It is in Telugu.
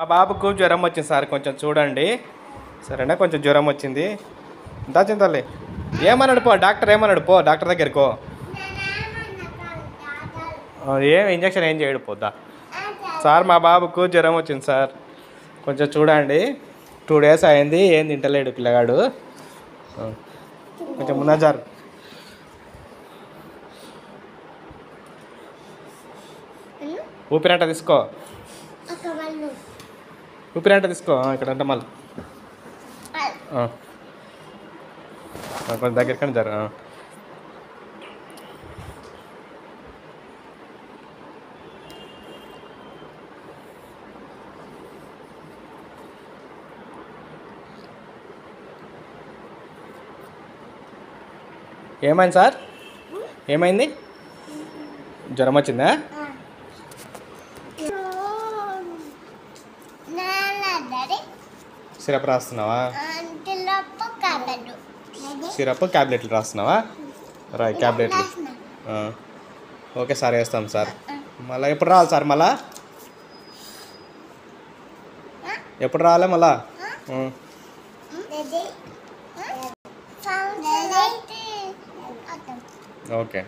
మా బాబుకు జ్వరం వచ్చింది సార్, కొంచెం చూడండి సరేనా. కొంచెం జ్వరం వచ్చింది. దాచింతల్లి ఏమన్నాడు పో, డాక్టర్ ఏమన్నాడు పో, డాక్టర్ దగ్గరకో. ఏం ఇంజక్షన్ ఏం చేయడు పోద్దా సార్. మా బాబుకు జ్వరం వచ్చింది సార్, కొంచెం చూడండి. 2 days అయింది, ఏం తింటలేడు పిల్లగాడు. కొంచెం ముందజారు. ఊపిరంట తీసుకో, ఊపిరంట తీసుకో. ఇక్కడ అంటే మళ్ళీ కొంచెం దగ్గరకని జర. ఏమైంది సార్, ఏమైంది? జ్వరం వచ్చిందా? సిరప్ రాస్తున్నావా? సిరప్ ట్యాబ్లెట్లు రాస్తున్నావా? రాయ్ ట్యాబ్లెట్లు. ఓకే సార్, వేస్తాం సార్. మళ్ళీ ఎప్పుడు రావాలి సార్? మళ్ళా ఎప్పుడు రావాలి మళ్ళా? ఓకే.